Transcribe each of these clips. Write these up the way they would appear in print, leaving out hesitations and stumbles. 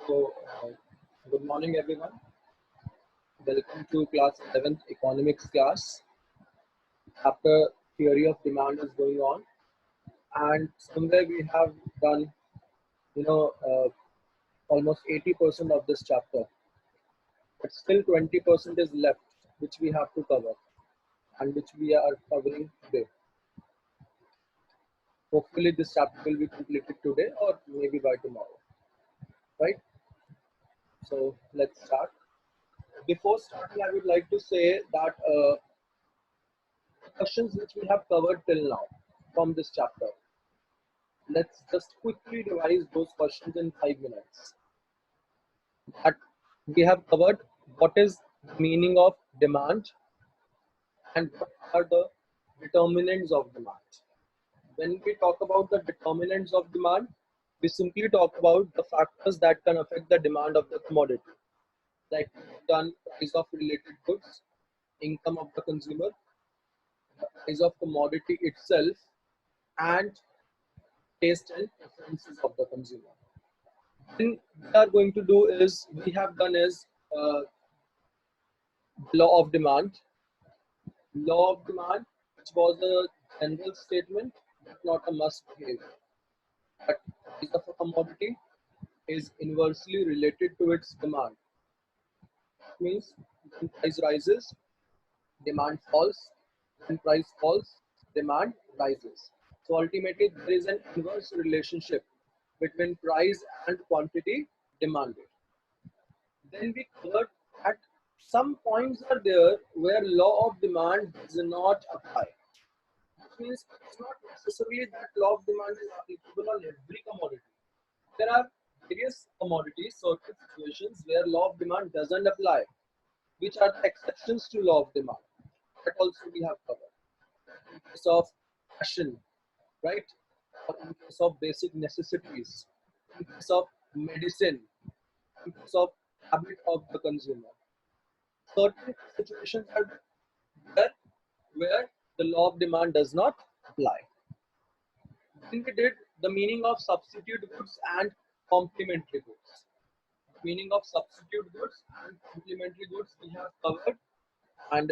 So, good morning, everyone. Welcome to class 11th economics class. Chapter theory of demand is going on, and somewhere we have done, you know, uh, almost 80% of this chapter, but still 20% is left, which we have to cover and which we are covering today. Hopefully, this chapter will be completed today or maybe by tomorrow, right? So, let's start. Before starting, I would like to say that questions which we have covered till now from this chapter. Let's just quickly revise those questions in 5 minutes. That we have covered what is the meaning of demand and what are the determinants of demand. When we talk about the determinants of demand, we simply talk about the factors that can affect the demand of the commodity, like we've done price of related goods, income of the consumer, the price of commodity itself, and taste and preferences of the consumer. Then we are going to do is we have done is law of demand. Law of demand, which was a general statement, but not a must behavior. But price of a commodity is inversely related to its demand. That means when price rises, demand falls. When price falls, demand rises. So ultimately, there is an inverse relationship between price and quantity demanded. Then we covered that some points are there where law of demand does not apply. Which means it's not necessarily that law of demand is applicable on every commodity. There are various commodities, certain situations where law of demand doesn't apply, which are the exceptions to law of demand. That also we have covered. In case of fashion, right? Or in case of basic necessities, in case of medicine, in case of habit of the consumer. Certain situations are there where the law of demand does not apply. Then we did the meaning of substitute goods and complementary goods. Meaning of substitute goods and complementary goods we have covered, and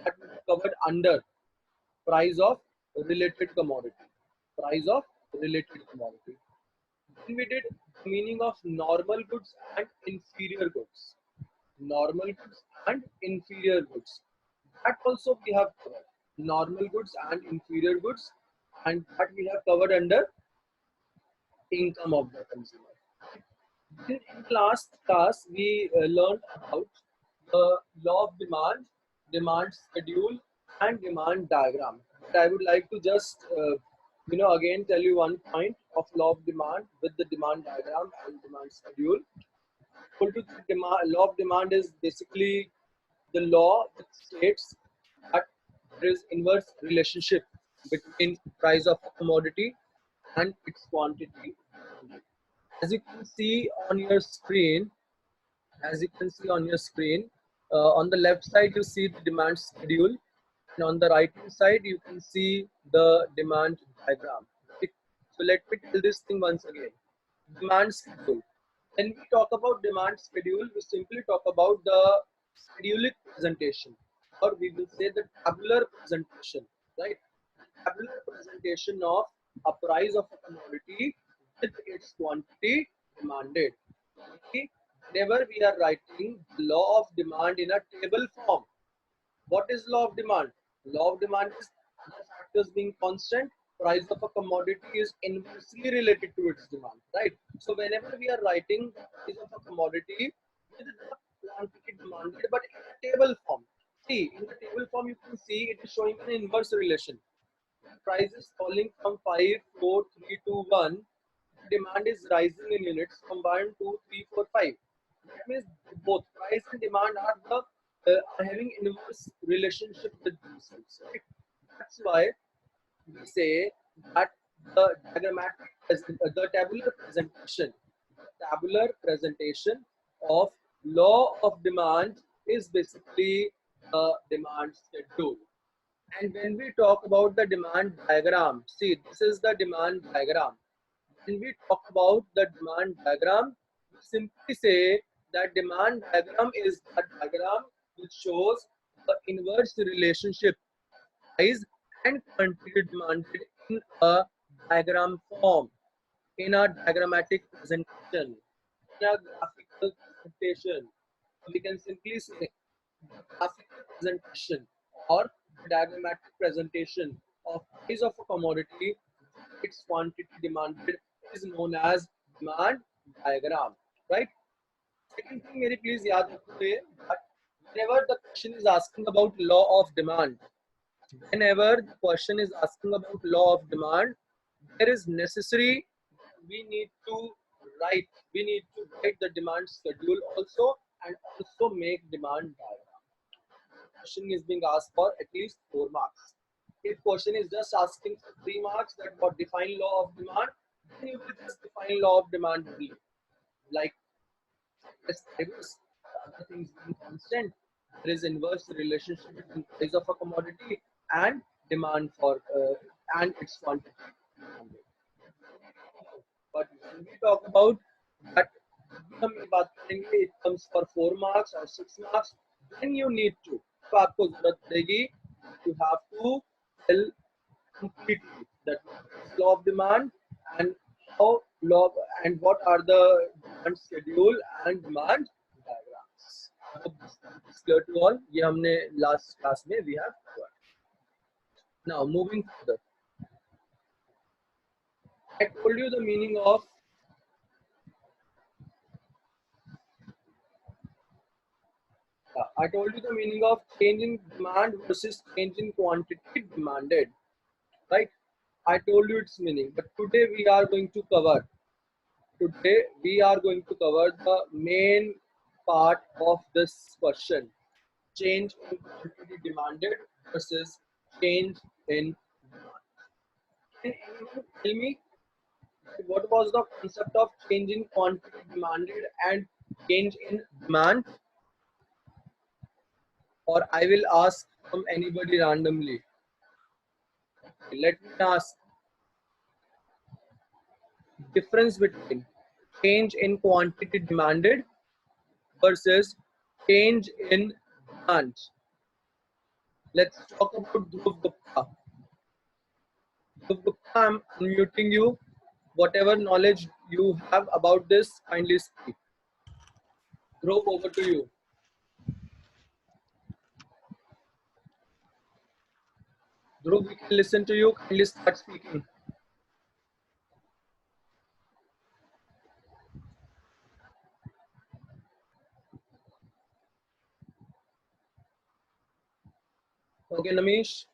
that we have covered under price of related commodity. Price of related commodity. Then we did the meaning of normal goods and inferior goods. Normal goods and inferior goods. That also we have covered. Normal goods and inferior goods, and that we have covered under income of the consumer. In last class, we learned about the law of demand, demand schedule, and demand diagram. But I would like to just, again tell you one point of law of demand with the demand diagram and demand schedule. Equal to the law of demand is basically the law that states that there is inverse relationship between price of a commodity and its quantity. As you can see on your screen, as you can see on your screen, on the left side you see the demand schedule, and on the right hand side you can see the demand diagram. Right? So let me tell this thing once again. Demand schedule. When we talk about demand schedule, we simply talk about the schedulic presentation, or we will say the tabular presentation, right? Tabular presentation of a price of a commodity with its quantity demanded. Okay? Whenever we are writing the law of demand in a table form, what is law of demand? Law of demand is the factors being constant, price of a commodity is inversely related to its demand, right? So whenever we are writing the price of a commodity with the quantity demanded, but in a table form. See, in the table form you can see it is showing an inverse relation. Price is falling from 5, 4, 3, 2, 1. Demand is rising in units from 1, 2, 3, 4, 5. That means both price and demand are having inverse relationship with themselves. Right? That's why we say that the diagrammatic, the tabular presentation of law of demand is basically the demand schedule. And when we talk about the demand diagram, see, this is the demand diagram. When we talk about the demand diagram, we simply say that demand diagram is a diagram which shows the inverse relationship price and quantity demanded in a diagram form, in a diagrammatic presentation, in a graphical presentation. We can simply say the graphical presentation or the diagrammatic presentation of price of a commodity, its quantity demanded, is known as demand diagram, right? Second thing, very please yaad rakho ye that whenever the question is asking about law of demand, whenever the question is asking about law of demand, there is necessary we need to write the demand schedule also, and also make demand diagram. Question is being asked for at least 4 marks. If question is just asking for 3 marks that what define law of demand, then you will just define law of demand only. Like drivers, other things being constant, there is inverse relationship between price of a commodity and demand for and its quantity. But when we talk about that, it comes for 4 marks or 6 marks, then you need to, तो आपको जरूरत पड़ेगी, you have to tell completely that law of demand and how law and what are the demand schedule and demand diagrams. I hope this is clear to all. ये हमने last class में we have covered. Now moving further, I told you the meaning of I told you the meaning of change in demand versus change in quantity demanded, right? I told you its meaning, but today we are going to cover. Today we are going to cover the main part of this question: change in quantity demanded versus change in demand. Can anyone tell me what was the concept of change in quantity demanded and change in demand? Or I will ask from anybody randomly. Let me ask, difference between change in quantity demanded versus change in demand. Let's talk about Dhruv Gupta. Dhruv Gupta, I'm unmuting you. Whatever knowledge you have about this, kindly speak. Dhruv, over to you. Dhruv, we can listen to you. Kindly start speaking. Okay, Namish,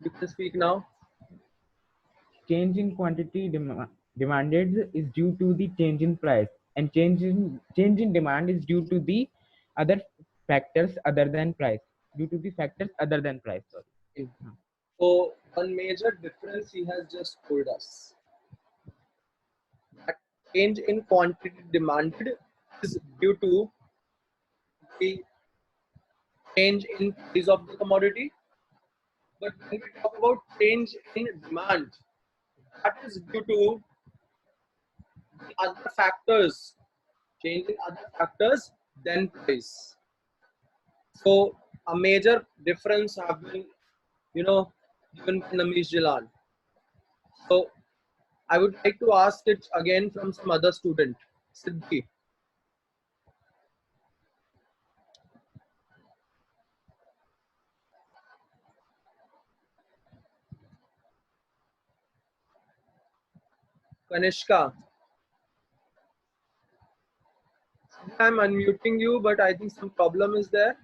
you can speak now. Change in quantity demanded is due to the change in price, and change in demand is due to the other factors other than price. Due to the factors other than price. Sorry. So one major difference he has just told us, that change in quantity demanded is due to the change in price of the commodity. But when we talk about change in demand, that is due to the other factors, change in other factors than price. So a major difference have been, given by Namish Jalan. So I would like to ask it again from some other student, Siddhi. Kanishka. I'm unmuting you, but I think some problem is there.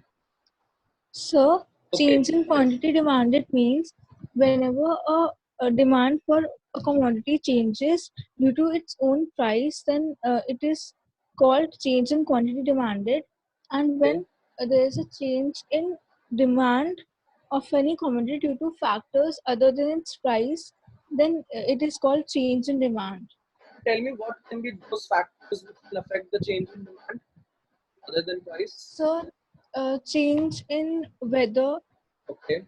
So, Okay. change in quantity demanded means whenever a demand for a commodity changes due to its own price, then it is called change in quantity demanded. And when there is a change in demand of any commodity due to factors other than its price, then it is called change in demand. Tell me what can be those factors which will affect the change in demand other than price? So, change in weather. Okay.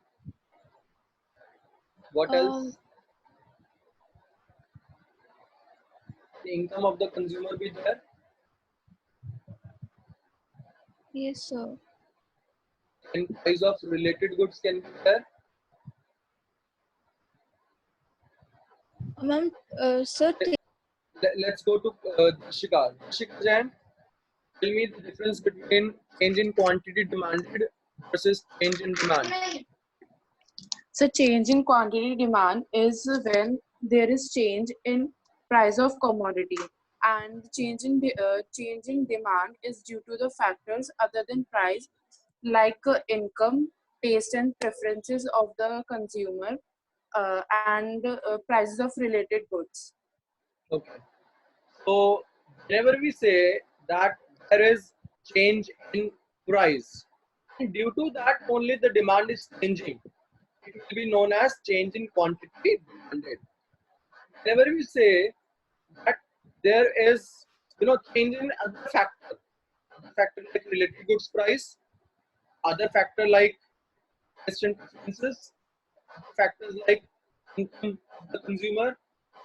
What else? the income of the consumer be there? Yes, sir. And price of related goods can be there? Ma'am, sir, Let's go to Shika. Shika Jain, tell me the difference between change in quantity demanded versus change in demand. So change in quantity demand is when there is change in price of commodity, and change in demand is due to the factors other than price, like income, taste and preferences of the consumer, and prices of related goods. Okay. So whenever we say that there is change in price, and due to that only the demand is changing, it will be known as change in quantity demanded. Whenever we say that there is change in other factor like related goods price, other factor like taste and preferences, factors like income of the consumer,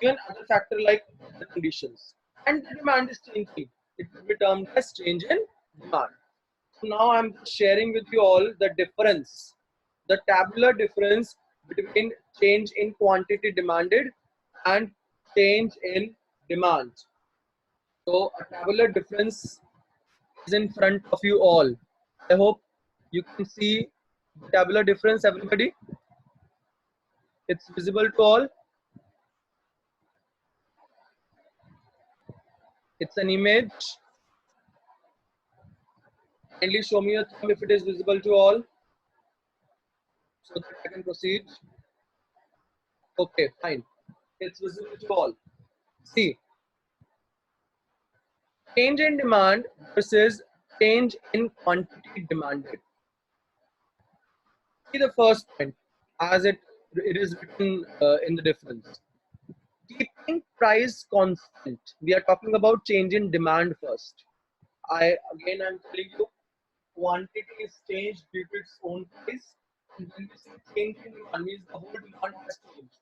even other factor like the conditions. And the demand is changing. It will be termed as change in demand. So now I'm sharing with you all the difference, the tabular difference between change in quantity demanded and change in demand. So a tabular difference is in front of you all. I hope you can see the tabular difference, everybody. It's visible to all. It's an image. Kindly show me a thumb if it is visible to all, so that I can proceed. Okay, fine. It's visible to all. See, change in demand versus change in quantity demanded. See the first point as it is written in the difference. Keeping price constant. We are talking about change in demand first. I'm telling you, quantity is changed due to its own price. And when we say change in demand, means the whole demand has changed.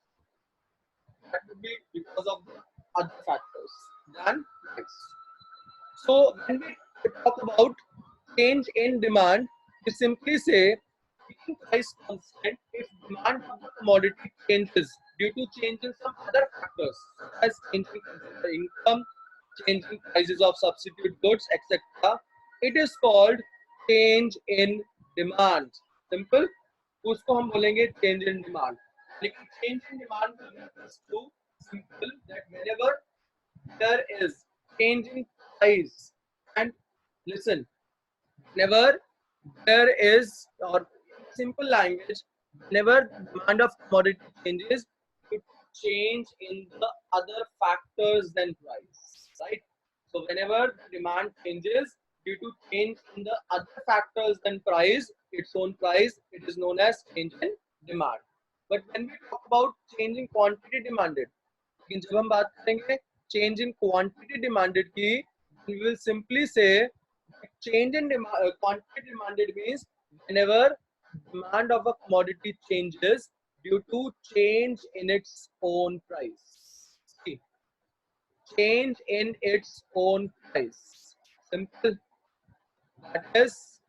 That would be because of the other factors than price. So when we talk about change in demand, we simply say keeping price constant if demand of the commodity changes due to change in some other factors, such as change in consumer income, change in prices of substitute goods, etc. It is called change in demand. Simple. उसको हम बोलेंगे change in demand. लेकिन change in demand will refers to simple that whenever there is change in price, and listen, whenever there is, or simple language, whenever the demand of commodity changes, it change in the other factors than price, right? So whenever the demand changes due to change in the other factors than price, its own price, it is known as change in demand. But when we talk about change in quantity demanded, लेकिन जब हम बात करेंगे change in quantity demanded की, we will simply say change in quantity demanded means whenever demand of a commodity changes due to change in its own price. See, change in its own price. Simple. That is,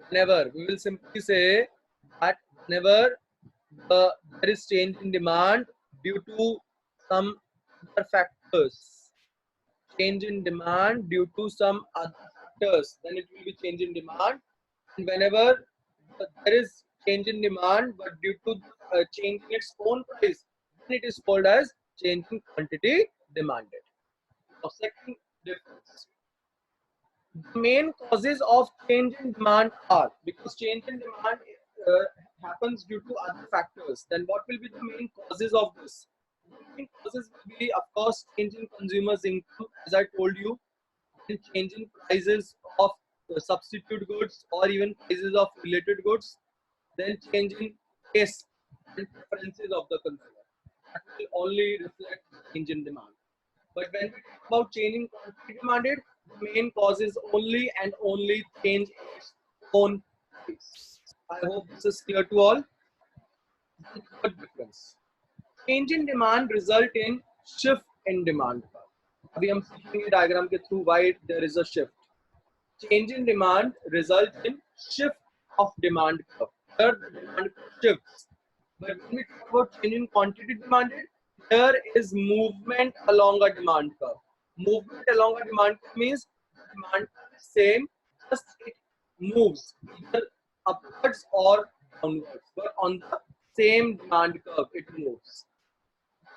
whenever we will simply say that whenever there is change in demand due to some other factors, change in demand due to some other factors, then it will be change in demand. And whenever there is change in demand but due to change in its own price, then it is called as change in quantity demanded. Now, second difference. The main causes of change in demand are, because change in demand happens due to other factors, then what will be the main causes of this? The main causes will be, of course, change in consumers' income, as I told you, and change in prices of substitute goods or even prices of related goods, then change in taste and preferences of the consumer. That will only reflect change in demand. But when we talk about change in quantity demanded, the main cause is only and only change in its own price. I hope this is clear to all. The third difference. Change in demand result in shift in demand curve. अभी हम सीखेंगे diagram के through why there is a shift. Change in demand results in shift of demand curve. Here the demand curve shifts. But when we talk about change in quantity demanded, there is movement along a demand curve. Movement along a demand curve means demand curve is same, just it moves either upwards or downwards, but on the same demand curve it moves.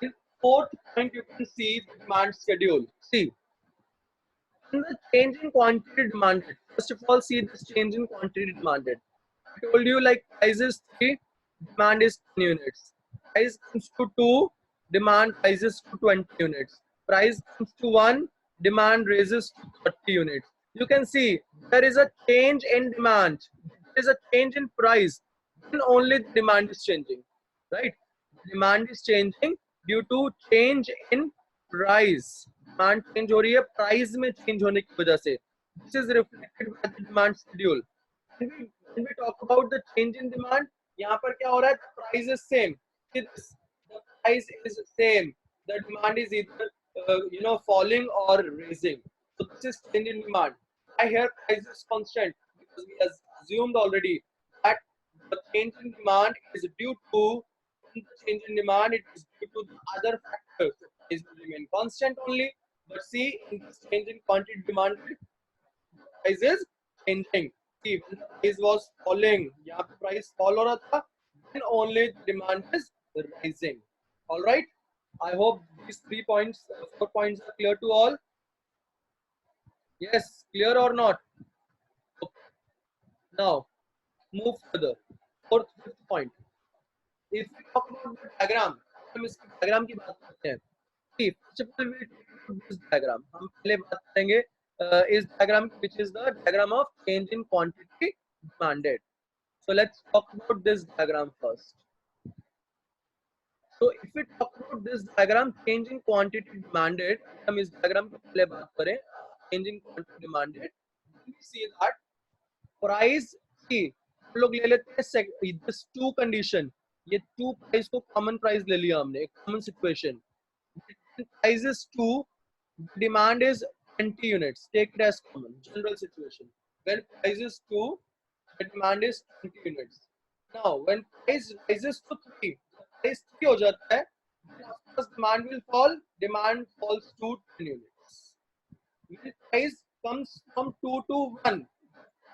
In fourth point, you can see the demand schedule. See, in the change in quantity demanded, first of all, see this change in quantity demanded. I told you like price is 3, demand is 10 units. Price comes to 2, demand rises to 20 units. Price comes to 1, demand raises to 30 units. You can see there is a change in demand. There is a change in price. Then only the demand is changing, right? Demand is changing due to change in price. Demand change हो रही है price में change होने की वजह से. This is reflected by the demand schedule. When we talk about the change in demand, यहाँ पर क्या हो रहा है? The price is same. The price is same. The demand is either falling or raising. So this is change in demand. I hear price is constant because we have assumed already that the change in demand is due to the change in demand. It is due to the other factors. Price will remain constant only. But see, in this change in quantity demand, price is changing. See, when the price was falling, यहाँ पे price fall हो रहा था, then only demand is rising. All right. I hope these 4 points are clear to all. Yes, clear or not? Okay. Now, move further. Fourth, fifth point. If we talk about the diagram, हम इस diagram की बात करते हैं. See, first of all, we take this diagram. हम पहले बात करेंगे is diagram which is the diagram of change in quantity demanded. So let's talk about this diagram first. So if we talk about this diagram, change in quantity demanded, हम इस diagram पे पहले बात करें, change in quantity demanded, we see that price, see, हम लोग ले लेते हैं this two condition, ये two price को common price ले लिया हमने, common situation. Price is 2, demand is 20 units. Take it as common, general situation. When price is 2, the demand is 20 units. Now, when price rises to 3, price 3 हो जाता है, then of course demand will fall, demand falls to 10 units. When price comes from 2 to 1,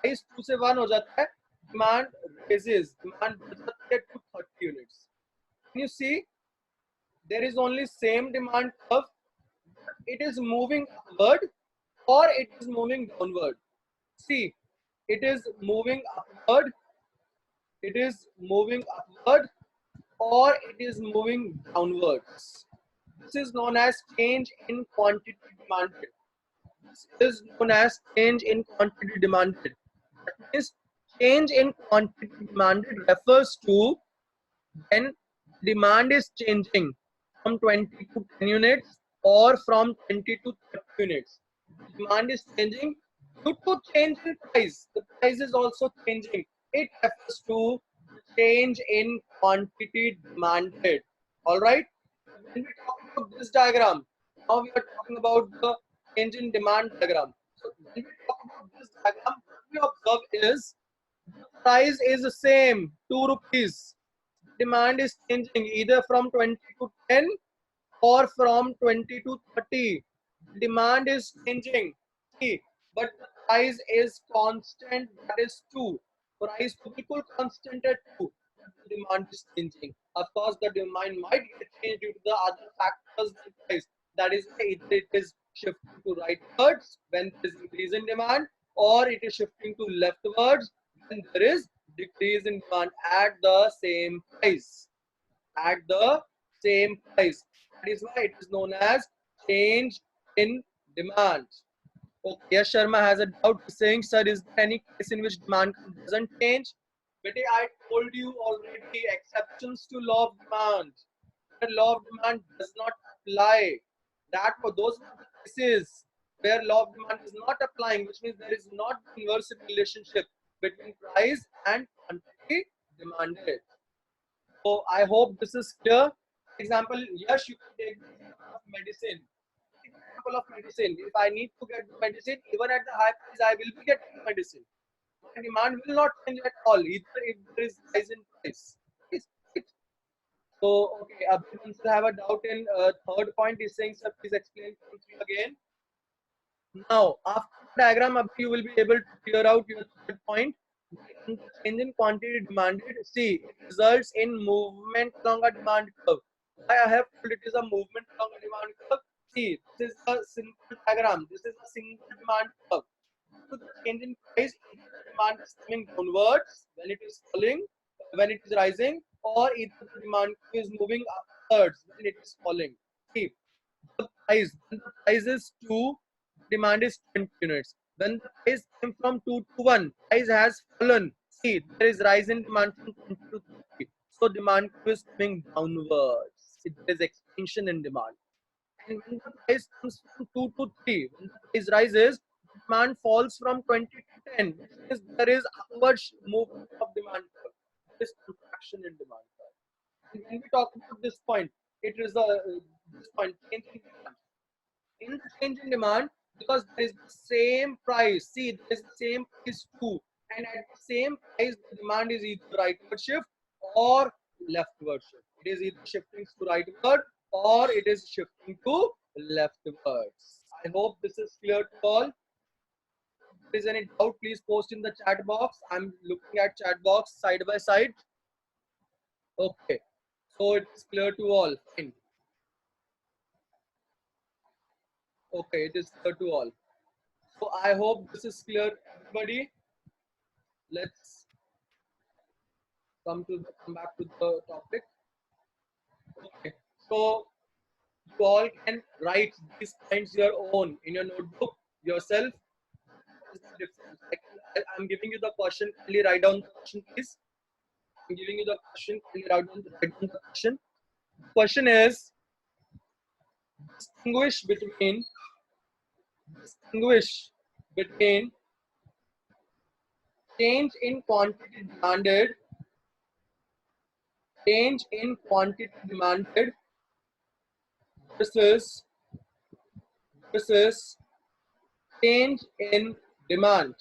price 2 से 1 हो जाता है, demand raises, demand बढ़ जाता है to 30 units. Can you see? There is only same demand curve. It is moving upward or it is moving downward. See, it is moving upward, it is moving upward, or it is moving downwards. This is known as change in quantity demanded. This is known as change in quantity demanded. That means change in quantity demanded refers to when demand is changing from 20 to 10 units or from 20 to 30 units. Demand is changing due to change in price. The price is also changing. It refers to change in quantity demanded. All right. When we talk about this diagram, now we are talking about the change in demand diagram. So when we talk about this diagram, what we observe is the price is the same, 2 rupees. Demand is changing either from 20 to 10 or from 20 to 30. Demand is changing. See, but the price is constant, that is 2. Price बिल्कुल constant at 2. The demand is changing. Of course, the demand might get changed due to the other factors than price. That is why either it is shifting to rightwards when there is increase in demand, or it is shifting to leftwards when there is decrease in demand at the same price. At the same price. That is why it is known as change in demand. Okay, yes, Sharma has a doubt saying, sir, is there any case in which demand doesn't change? But I told you already exceptions to law of demand. The law of demand does not apply. That for those cases where law of demand is not applying, which means there is not inverse relationship between price and quantity demanded. So I hope this is clear. example, yes, you can take the example of medicine. Example of medicine. If I need to get medicine, even at the high price, I will be getting medicine. My demand will not change at all, either if there is rise in price. Right? So, okay, once you have a doubt in third point, is saying, sir, please explain point 3 again. Now, after the diagram, you will be able to clear out your third point. The change in quantity demanded, see, it results in movement along a demand curve. Why I have told it is a movement along a demand curve? See, this is a simple diagram. This is a single demand curve. So the change in price, either the demand is coming downwards when it is falling, when it is rising, or either the demand curve is moving upwards when it is falling. See, the price, when the price is 2, demand is 20 units. When the price came from 2 to 1, price has fallen. See, there is rise in demand from 20 to 30. So demand curve is coming downwards. There is expansion in demand. And when the price comes from 2 to 3, when the price rises, demand falls from 20 to 10. Which means there is upward movement of demand curve. There is contraction in demand curve. And when we talk about this point, it is this point, change in demand. In the change in demand, because there is the same price, see, there is the same price too, and at the same price, the demand is either rightward shift or leftward shift. It is either shifting to rightward or it is shifting to leftwards. I hope this is clear to all. If there is any doubt, please post in the chat box. I'm looking at chat box side by side. Okay, so it is clear to all. Fine. Okay, it is clear to all. So I hope this is clear, everybody. Let's come back to the topic. Okay, so you all can write these points your own in your notebook yourself. What is the difference? I'm giving you the question. Kindly write down the question, please. I'm giving you the question. Kindly write down the question. The question is distinguish between change in quantity demanded versus change in demand.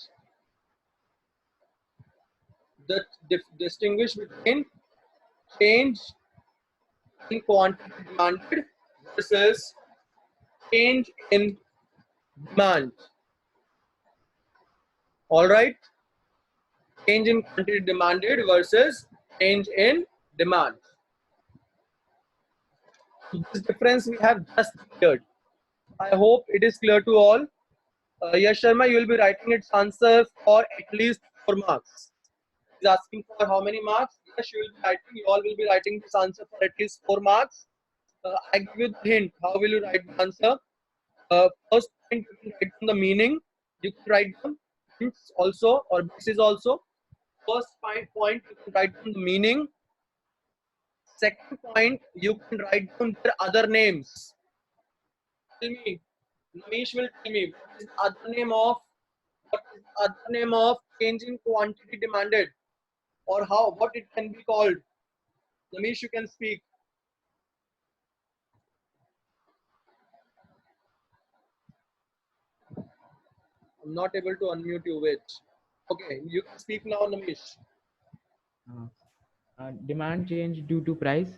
The distinguish between change in quantity demanded versus change in demand. All right, change in quantity demanded versus change in demand. This difference we have just cleared. I hope it is clear to all. Yash Sharma, you will be writing its answer for at least 4 marks. He's asking for how many marks? Yes, you will be writing. You all will be writing this answer for at least 4 marks. I give you the hint. How will you write the answer? First point, you can write down the meaning. You can write down hints also or basis also. First point, you can write down the meaning. Second point, you can write down their other names. Tell me, Namish will tell me what is the other name of changing quantity demanded, or what it can be called. Namish, you can speak. I'm not able to unmute you. Wait. Okay, you can speak now, Namish. Demand change due to price.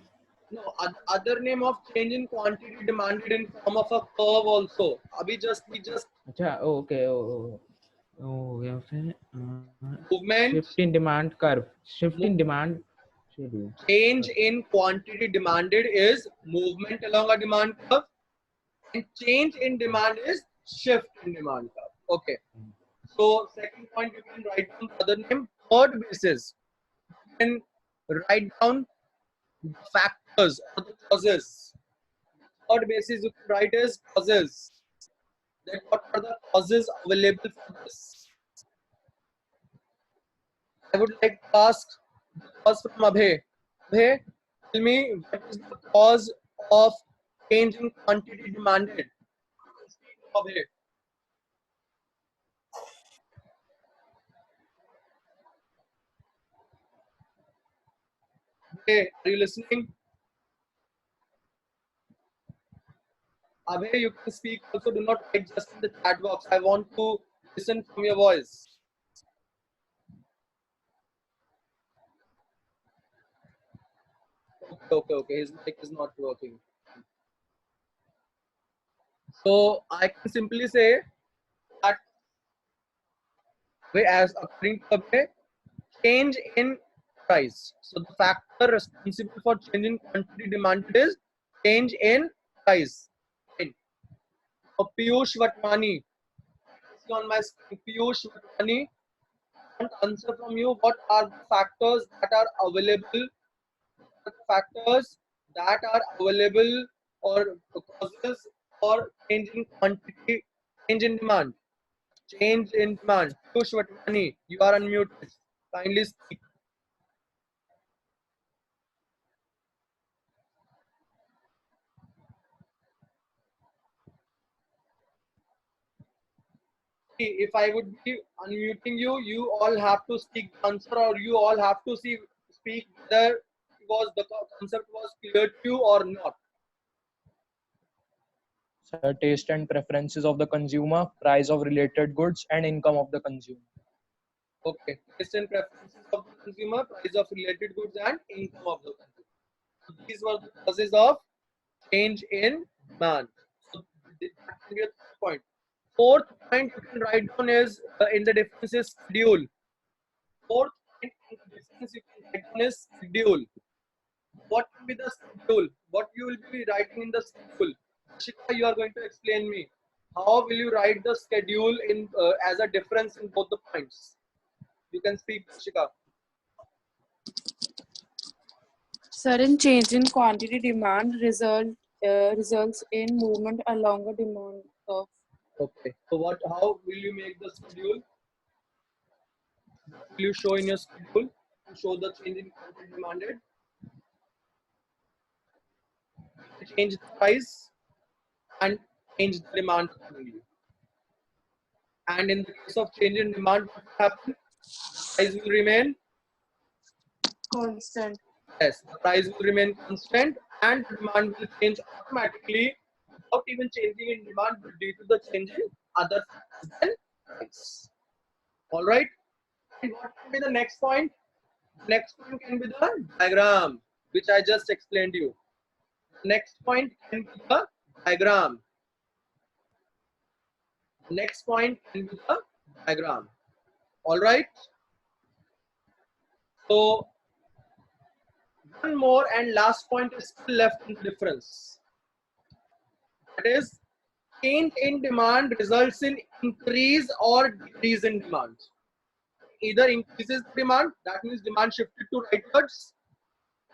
No, other name of change in quantity demanded in form of a curve also. We just अच्छा, okay. Yeah, movement. Shift in demand curve. Shift in demand schedule. Change in quantity demanded is movement along a demand curve, and change in demand is shift in demand curve. Okay. So second point, you can write down the other name. Third basis, you can write down the factors or the causes. Third basis you can write as causes. Then what are the causes available for this? I would like to ask the cause from Abhay. Abhay, tell me what is the cause of change in quantity demanded? Abhay. Abhay, are you listening? Abhay, you can speak also. Do not write just in the chat box. I want to listen from your voice. Okay. His mic is not working. So I can simply say that as according to Abhay, change in price. So the factor responsible for change in quantity demanded is change in price. Fine. So Piyush Watmani, see on my screen, Piyush Watmani, I want answer from you. What are the factors that are available? Factors that are available or causes for change in quantity, change in demand, change in demand. Piyush Watmani, you are unmuted. Kindly speak. If I would be unmuting you, you all have to speak the answer, or you all have to speak whether the concept was clear to you or not. Sir, taste and preferences of the consumer, price of related goods, and income of the consumer. Okay, taste and preferences of the consumer, price of related goods, and income of the consumer. So these were the causes of change in demand. So that can be a third point. Fourth point you can write down is in the difference is schedule. Fourth point in the difference you can write down is schedule. What will be the schedule? What you will be writing in the schedule? Shika, you are going to explain me. How will you write the schedule in as a difference in both the points? You can speak, Shika. Sudden change in quantity demand results in movement along a demand curve. Okay. So how will you make the schedule? Will you show in your schedule to show the change in quantity demanded? Change the price and change the demand accordingly. And in the case of change in demand, what will happen? Price will remain Constant. yes, the price will remain constant and the demand will change automatically without even changing in demand, but due to the change in other factors than price. All right. And what can be the next point? The next point can be the diagram, which I just explained to you. The next point can be the diagram. The next point can be the diagram. All right. So one more and last point is still left in the difference. That is, change in demand results in increase or decrease in demand. Either increases demand, that means demand shifted to rightwards,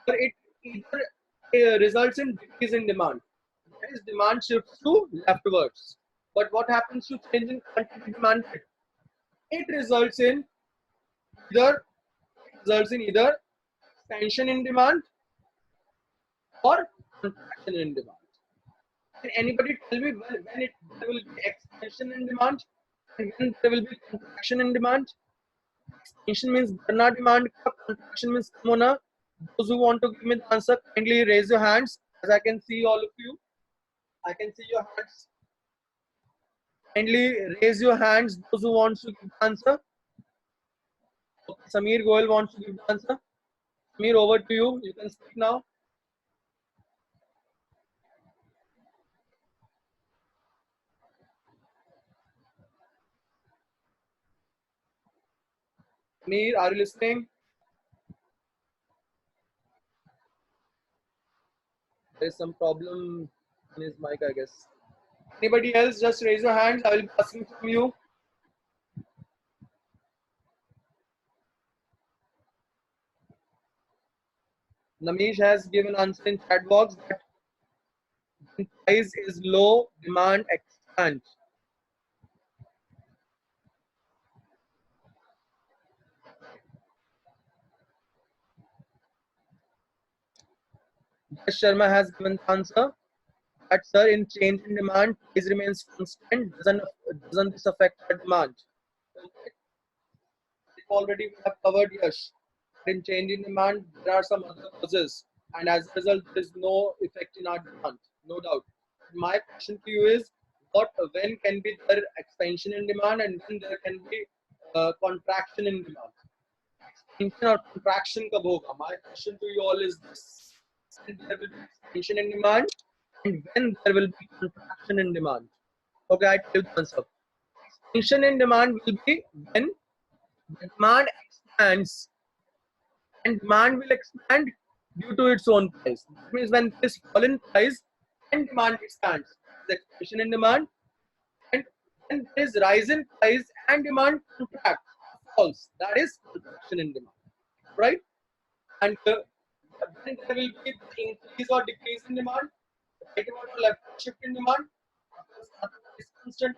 or it either results in decrease in demand, that is demand shifts to leftwards. But what happens to change in quantity demanded? It results in either expansion in demand or contraction in demand. Can anybody tell me when there will be expansion in demand and when there will be contraction in demand? Expansion means बढ़ना demand का, contraction means कम होना. Those who want to give me the answer, kindly raise your hands, as I can see all of you. I can see your hands. Kindly raise your hands, those who want to give the answer. Okay, Samir Goel wants to give the answer. Samir, over to you. You can speak now. Samir, are you listening? There is some problem in his mic, I guess. Anybody else? Just raise your hands. I will be asking from you. Namish has given answer in chat box that when price is low, demand expands. Yash Sharma has given the answer that sir, in change in demand, price remains constant. Doesn't this affect the demand? Okay. Already we have covered Yash. In change in demand, there are some other causes, and as a result, there is no effect in our demand. No doubt. my question to you is, when can be there expansion in demand and when there can be contraction in demand? Expansion or contraction kab hoga? My question to you all is this: when there will be expansion in demand and when there will be contraction in demand? Okay, I tell you the answer. Expansion in demand will be when the demand expands, and demand will expand due to its own price. That means when there is fall in price and demand expands, the expansion in demand, and when there is rise in price and demand contracts, falls, that is contraction in demand, right? And when there will be increase or decrease in demand, right or left shift in demand, is constant.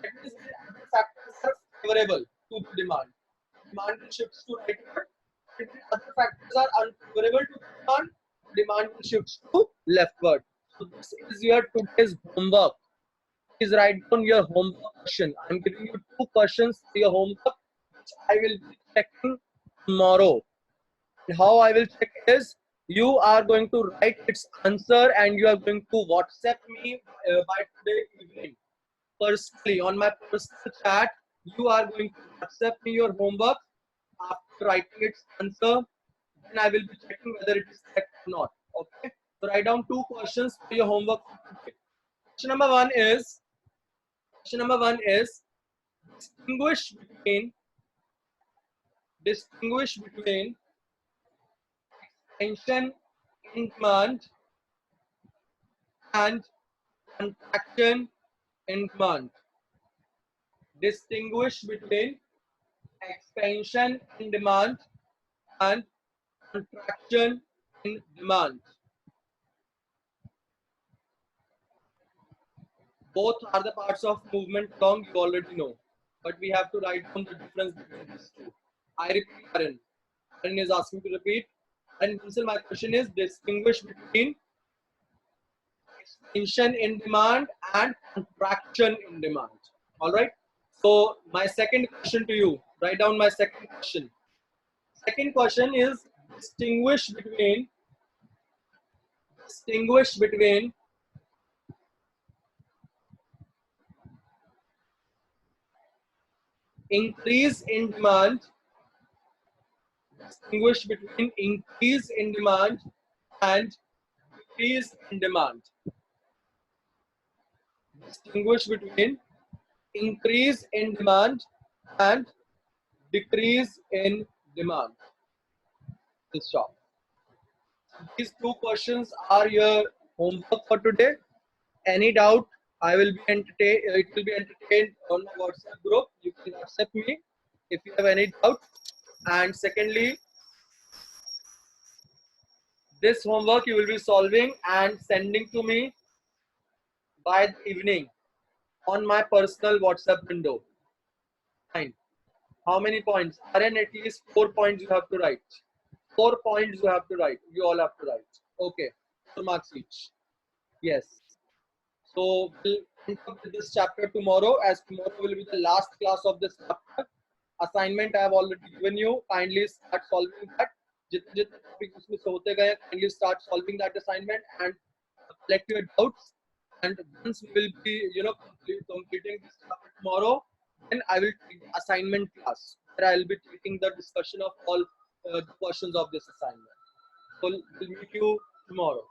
That means when other factors are favorable to the demand will shift to rightward. If the other factors are unfavorable to demand will shift to leftward. So this is your today's homework. Please write down your homework question. I'm giving you 2 questions for your homework, which I will be checking tomorrow. And how I will check is, you are going to write its answer and you are going to WhatsApp me by today evening. Personally, on my personal chat, you are going to WhatsApp me your homework after writing its answer. Then I will be checking whether it is correct or not. Okay. So write down 2 questions for your homework. Question number one is distinguish between expansion in demand and contraction in demand. Distinguish between expansion in demand and contraction in demand. Both are the parts of movement along, you already know. But we have to write down the difference between these two. I repeat, Karan. Karan is asking to repeat. And my question is, distinguish between expansion in demand and contraction in demand. All right. So my second question to you, write down my second question. Second question is distinguish between increase in demand, distinguish between increase in demand and decrease in demand. Distinguish between increase in demand and decrease in demand. Let's stop. These 2 questions are your homework for today. Any doubt, I will be entertained. It will be entertained on my WhatsApp group. You can WhatsApp me if you have any doubt. And secondly, this homework you will be solving and sending to me by the evening on my personal WhatsApp window. Fine. How many points? Aaron, at least 4 points you have to write. 4 points you have to write. You all have to write. Okay. 4 marks each. Yes. So we'll end up with this chapter tomorrow, as tomorrow will be the last class of this chapter. Assignment I have already given you. Kindly start solving that. Jitne topics usme se hote gaye, kindly start solving that assignment and collect your doubts. And once we will be, completing this chapter tomorrow, then I will take the assignment class where I will be taking the discussion of all the questions of this assignment. So we'll meet you tomorrow.